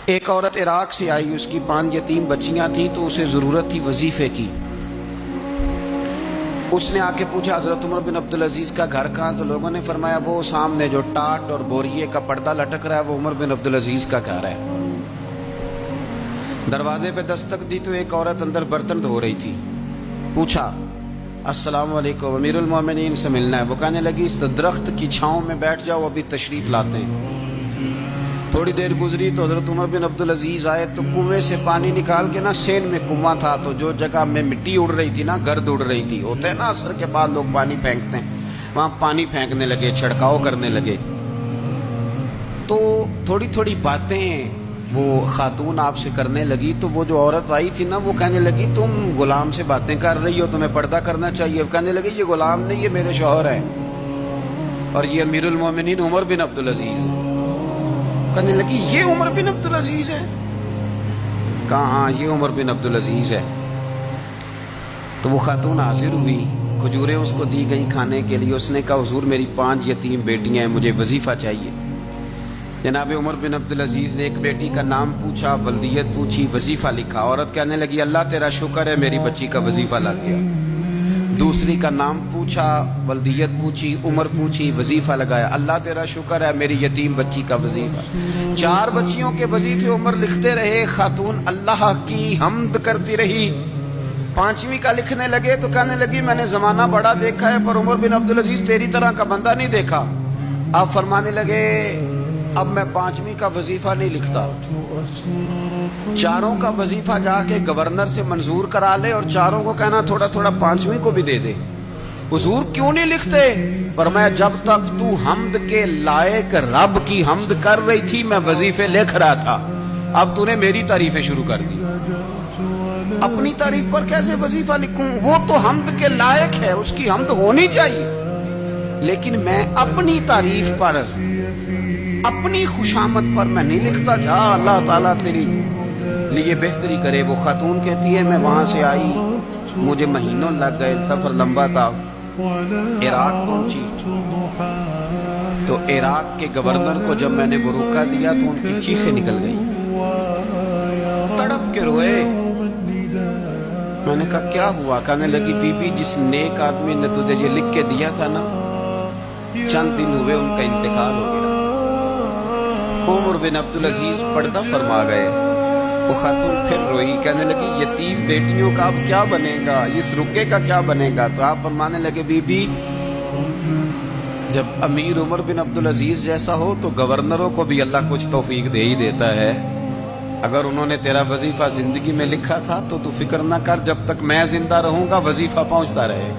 ایک عورت عراق سے آئی، اس کی 5 یتیم بچیاں تھیں تو اسے ضرورت تھی وظیفے کی۔ اس نے آ کے پوچھا حضرت عمر بن عبدالعزیز کا گھر کہاں؟ تو لوگوں نے فرمایا وہ سامنے جو ٹاٹ اور بوریے کا پردہ لٹک رہا ہے وہ عمر بن عبدالعزیز کا گھر ہے۔ دروازے پہ دستک دی تو ایک عورت اندر برتن دھو رہی تھی۔ پوچھا السلام علیکم، امیر المومنین سے ملنا ہے۔ وہ کہنے لگی اس درخت کی چھاؤں میں بیٹھ جاؤ، ابھی تشریف لاتے ہیں۔ تھوڑی دیر گزری تو حضرت عمر بن عبدالعزیز آئے تو کنویں سے پانی نکال کے نا، سین میں کنواں تھا تو جو جگہ میں مٹی اڑ رہی تھی نا، گرد اڑ رہی تھی، ہوتا ہے نا عصر کے بعد لوگ پانی پھینکتے ہیں، وہاں پانی پھینکنے لگے، چھڑکاؤ کرنے لگے۔ تو تھوڑی تھوڑی باتیں وہ خاتون آپ سے کرنے لگی تو وہ جو عورت آئی تھی نا وہ کہنے لگی تم غلام سے باتیں کر رہی ہو، تمہیں پردہ کرنا چاہیے۔ کہنے لگی یہ غلام نہیں، یہ میرے شوہر ہیں اور یہ امیر المومنین عمر بن عبدالعزیز ہے۔ کہنے لگی یہ عمر بن عبدالعزیز ہے؟ کہا ہاں یہ عمر بن عبدالعزیز ہے۔ تو وہ خاتون حاضر ہوئی، کھجوریں اس کو دی گئی کھانے کے لیے۔ اس نے کہا حضور میری 5 یتیم بیٹیاں ہیں، مجھے وظیفہ چاہیے۔ جناب عمر بن عبدالعزیز نے ایک بیٹی کا نام پوچھا، ولدیت پوچھی، وظیفہ لکھا۔ عورت کہنے لگی اللہ تیرا شکر ہے میری بچی کا وظیفہ لگ گیا۔ دوسری کا نام پوچھا، ولدیت پوچھی، عمر پوچھی، وظیفہ لگایا۔ اللہ تیرا شکر ہے میری یتیم بچی کا وظیفہ۔ 4 بچیوں کے وظیفے عمر لکھتے رہے، خاتون اللہ کی حمد کرتی رہی۔ 5ویں کا لکھنے لگے تو کہنے لگی میں نے زمانہ بڑا دیکھا ہے پر عمر بن عبدالعزیز تیری طرح کا بندہ نہیں دیکھا۔ آپ فرمانے لگے اب میں 5ویں کا وظیفہ نہیں لکھتا، 4 کا وظیفہ جا کے گورنر سے منظور کرا لے اور 4 کو کہنا تھوڑا تھوڑا 5ویں کو بھی دے دے۔ حضور کیوں نہیں لکھتے؟ فرمایا جب تک تو حمد کے لائق رب کی حمد کر رہی تھی میں وظیفے لکھ رہا تھا، اب تو نے میری تعریفیں شروع کر دی۔ اپنی تعریف پر کیسے وظیفہ لکھوں؟ وہ تو حمد کے لائق ہے، اس کی حمد ہونی چاہیے، لیکن میں اپنی تعریف پر، اپنی خوشامد پر میں نہیں لکھتا۔ جا اللہ تعالیٰ تیری لیے بہتری کرے۔ وہ خاتون کہتی ہے میں وہاں سے آئی، مجھے مہینوں لگ گئے، سفر لمبا تھا، عراق پہنچی تو عراق کے گورنر کو جب میں نے وہ روکا دیا تو ان کی چیخیں نکل گئی، تڑپ کے روئے۔ میں نے کہا کیا ہوا؟ کہنے لگی بی بی جس نیک آدمی نے تجھے یہ لکھ کے دیا تھا نا، چند دن ہوئے ان کا انتقال ہو گیا۔ عمر بن عبدالعزیز پردہ فرما گئے۔ وہ خاتون پھر روئی، کہنے لگی یتیم بیٹیوں کا اب کیا بنے گا، اس رکے کا کیا بنے گا؟ تو آپ فرمانے لگے بی بی جب امیر عمر بن عبدالعزیز جیسا ہو تو گورنروں کو بھی اللہ کچھ توفیق دے ہی دیتا ہے۔ اگر انہوں نے تیرا وظیفہ زندگی میں لکھا تھا تو فکر نہ کر، جب تک میں زندہ رہوں گا وظیفہ پہنچتا رہے گا۔